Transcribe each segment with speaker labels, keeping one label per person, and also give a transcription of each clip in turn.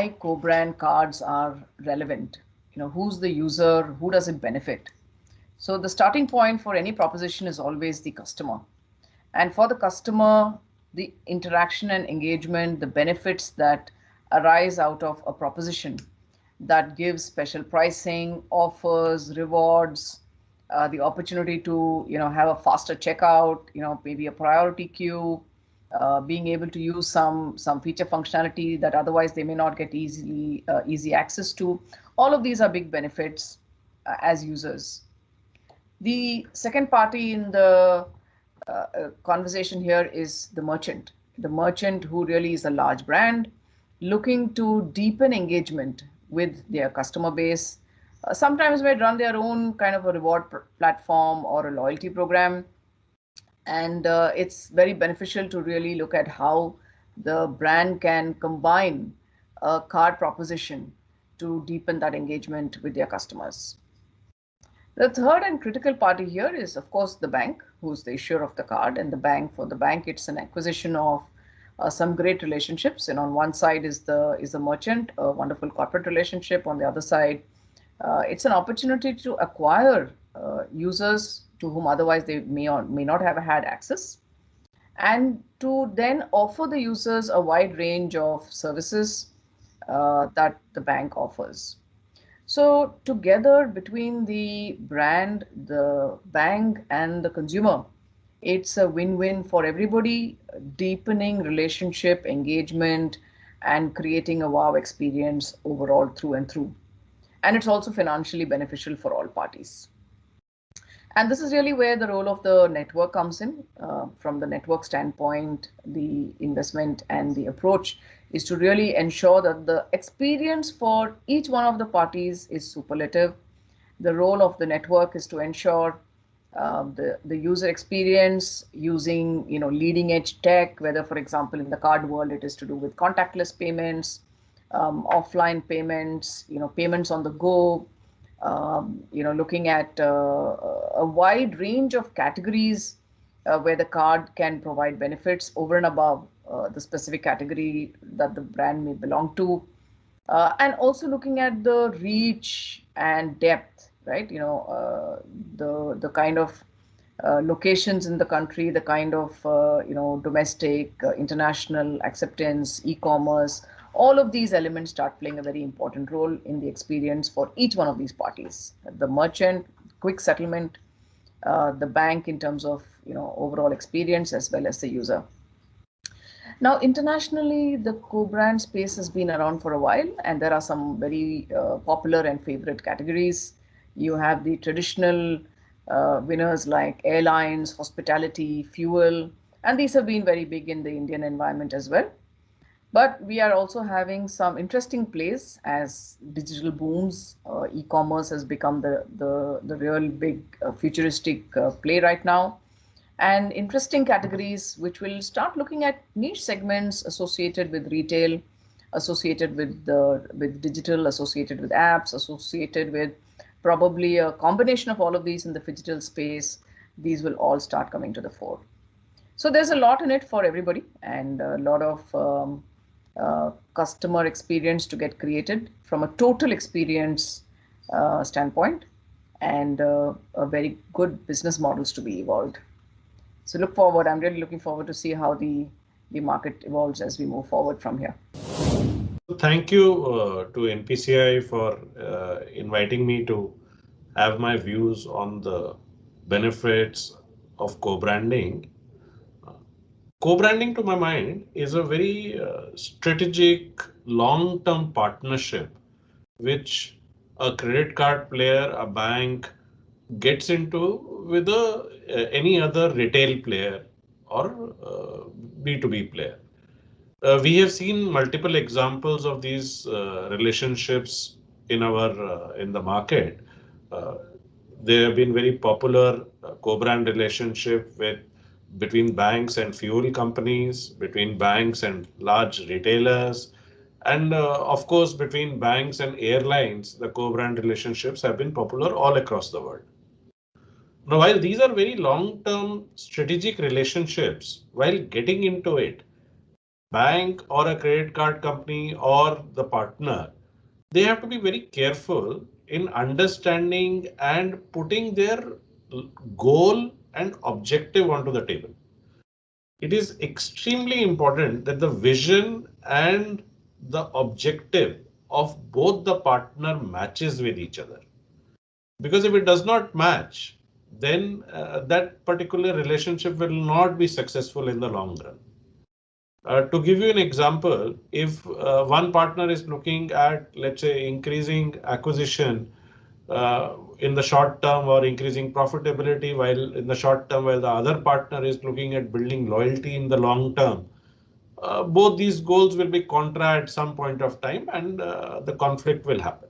Speaker 1: why co-brand cards are relevant. Who's the user? Who does it benefit? So the starting point for any proposition is always the customer. And for the customer, the interaction and engagement, the benefits that arise out of a proposition that gives special pricing, offers, rewards, the opportunity to have a faster checkout, maybe a priority queue, being able to use some feature functionality that otherwise they may not get easy access to. All of these are big benefits as users. The second party in the conversation here is the merchant. The merchant who really is a large brand looking to deepen engagement with their customer base. Sometimes may run their own kind of a reward platform or a loyalty program. And it's very beneficial to really look at how the brand can combine a card proposition to deepen that engagement with their customers. The third and critical party here is, of course, the bank, who's the issuer of the card. And for the bank, it's an acquisition of some great relationships. And on one side is the merchant, a wonderful corporate relationship. On the other side, it's an opportunity to acquire users to whom otherwise they may or may not have had access, and to then offer the users a wide range of services that the bank offers. So together between the brand, the bank, and the consumer, it's a win-win for everybody, deepening relationship engagement and creating a wow experience overall through and through. And it's also financially beneficial for all parties. And this is really where the role of the network comes in. From the network standpoint, the investment and the approach is to really ensure that the experience for each one of the parties is superlative. The role of the network is to ensure the user experience using leading edge tech, whether, for example, in the card world, it is to do with contactless payments, offline payments, payments on the go, looking at a wide range of categories where the card can provide benefits over and above the specific category that the brand may belong to. And also looking at the reach and depth, right? The kind of locations in the country, the kind of domestic, international acceptance, e-commerce, all of these elements start playing a very important role in the experience for each one of these parties. The merchant, quick settlement, the bank in terms of overall experience, as well as the user. Now, internationally, the co-brand space has been around for a while, and there are some very popular and favorite categories. You have the traditional winners like airlines, hospitality, fuel, and these have been very big in the Indian environment as well. But we are also having some interesting plays as digital booms. E-commerce has become the real big futuristic play right now. And interesting categories which will start looking at niche segments associated with retail, associated with digital, associated with apps, associated with probably a combination of all of these in the phygital space. These will all start coming to the fore. So there's a lot in it for everybody, and a lot of customer experience to get created from a total experience standpoint, and a very good business models to be evolved. So look forward. I'm really looking forward to see how the market evolves as we move forward from here.
Speaker 2: Thank you to NPCI for inviting me to have my views on the benefits of co-branding. Co-branding, to my mind, is a very strategic long-term partnership which a credit card player, a bank gets into with any other retail player or B2B player. We have seen multiple examples of these relationships in the market. Uh, they have been very popular co-brand relationship between banks and fuel companies, between banks and large retailers, and of course between banks and airlines. The co-brand relationships have been popular all across the world. Now, while these are very long-term strategic relationships, while getting into it, bank or a credit card company or the partner, they have to be very careful in understanding and putting their goal and objective onto the table. It is extremely important that the vision and the objective of both the partner matches with each other. Because if it does not match, then that particular relationship will not be successful in the long run. To give you an example, if one partner is looking at, let's say, increasing acquisition in the short term or increasing profitability while in the short term, while the other partner is looking at building loyalty in the long term, both these goals will be contra at some point of time and the conflict will happen.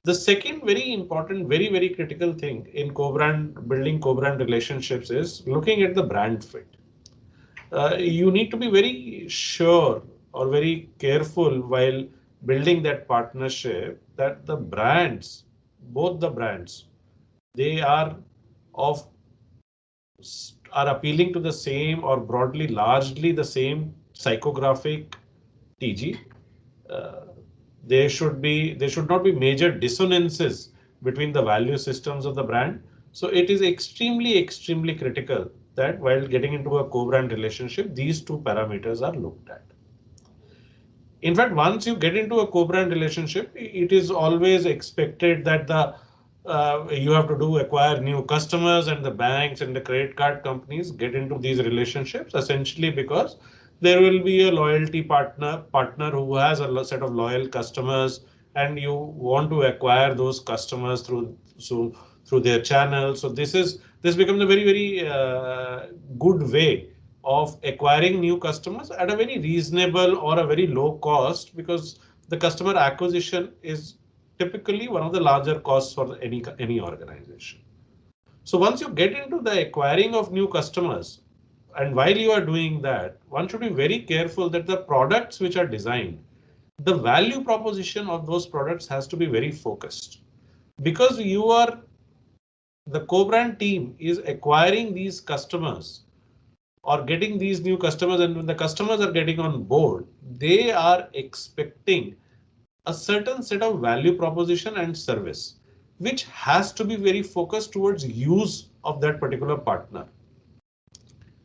Speaker 2: The second very important, very, very critical thing in co-brand building co-brand relationships is looking at the brand fit. You need to be very sure or very careful while building that partnership that the brands, both the brands, they of are appealing to the same or broadly largely the same psychographic TG. Uh, there should not be major dissonances between the value systems of the brand. So it is extremely critical that while getting into a co-brand relationship, these two parameters are looked at. In fact, once you get into a co-brand relationship, it is always expected that the you have to do acquire new customers, and the banks and the credit card companies get into these relationships essentially because there will be a loyalty partner who has a set of loyal customers, and you want to acquire those customers through their channel. So this becomes a very good way of acquiring new customers at a very reasonable or a very low cost, because the customer acquisition is typically one of the larger costs for any organization. So once you get into the acquiring of new customers, and while you are doing that, one should be very careful that the products which are designed, the value proposition of those products has to be very focused, because the co-brand team is acquiring these customers or getting these new customers, and when the customers are getting on board, they are expecting a certain set of value proposition and service, which has to be very focused towards use of that particular partner.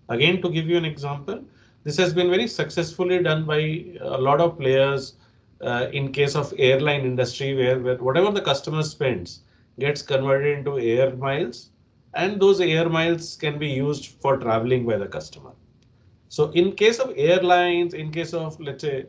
Speaker 2: Again, to give you an example, this has been very successfully done by a lot of players in case of airline industry, where whatever the customer spends gets converted into air miles, and those air miles can be used for traveling by the customer. So in case of airlines, in case of, let's say,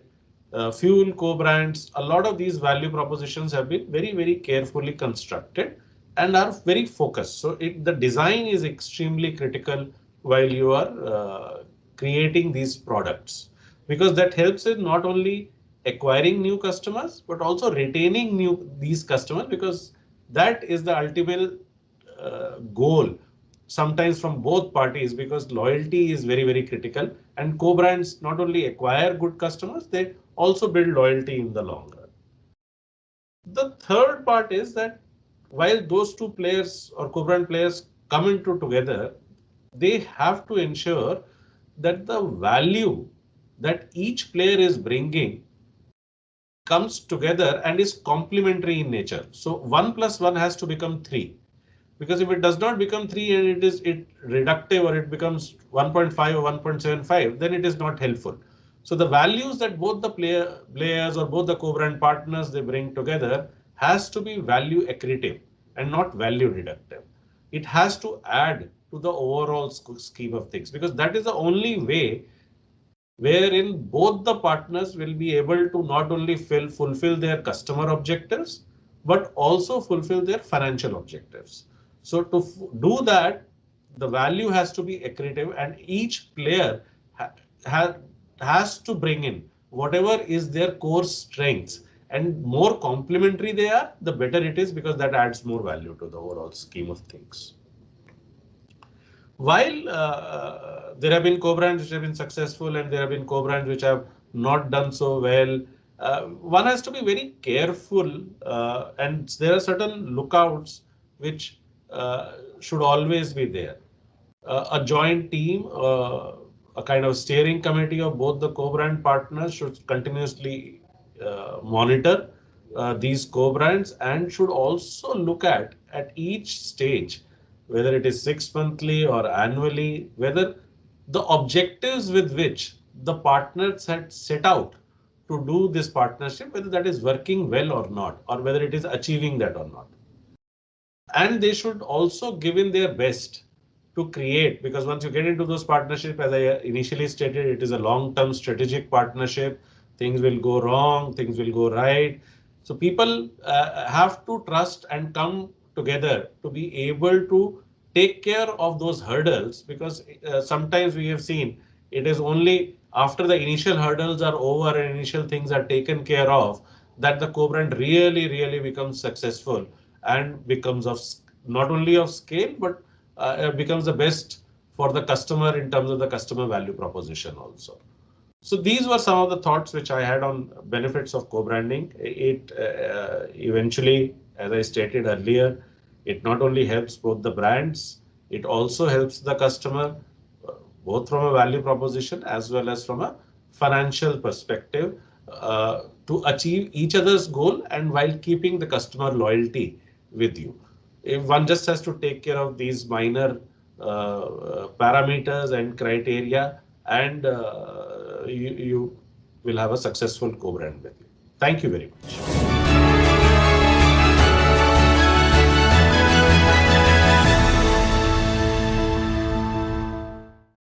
Speaker 2: fuel co-brands, a lot of these value propositions have been very carefully constructed and are very focused. So the design is extremely critical while you are creating these products, because that helps in not only acquiring new customers, but also retaining these customers, because that is the ultimate goal sometimes from both parties, because loyalty is very critical, and co-brands not only acquire good customers, they also build loyalty in the long run. The third part is that while those two players or co-brand players come into together, they have to ensure that the value that each player is bringing comes together and is complementary in nature. So 1 plus 1 has to become 3, because if it does not become 3 and it reductive, or it becomes 1.5 or 1.75, then it is not helpful. So the values that both the players or both the co-brand partners they bring together has to be value accretive and not value reductive. It has to add to the overall scheme of things, because that is the only way wherein both the partners will be able to not only fulfill their customer objectives, but also fulfill their financial objectives. So to do that, the value has to be accretive, and each player ha has to bring in whatever is their core strengths, and more complementary they are, the better it is, because that adds more value to the overall scheme of things. While there have been co-brands which have been successful and there have been co-brands which have not done so well, one has to be very careful, and there are certain lookouts which should always be there. A joint team a kind of steering committee of both the co-brand partners should continuously monitor these co-brands and should also look at each stage, whether it is 6 monthly or annually, whether the objectives with which the partners had set out to do this partnership, whether that is working well or not, or whether it is achieving that or not. And they should also give in their best to create, because once you get into those partnership, as I initially stated, it is a long-term strategic partnership. Things will go wrong, things will go right. So people have to trust and come together to be able to take care of those hurdles, because sometimes we have seen it is only after the initial hurdles are over and initial things are taken care of that the co-brand really becomes successful and becomes of not only of scale, but becomes the best for the customer in terms of the customer value proposition also. So these were some of the thoughts which I had on benefits of co-branding. It eventually, as I stated earlier, it not only helps both the brands, it also helps the customer, both from a value proposition as well as from a financial perspective, to achieve each other's goal and while keeping the customer loyalty with you. If one just has to take care of these minor parameters and criteria, and you will have a successful co-brand with you. Thank you very much.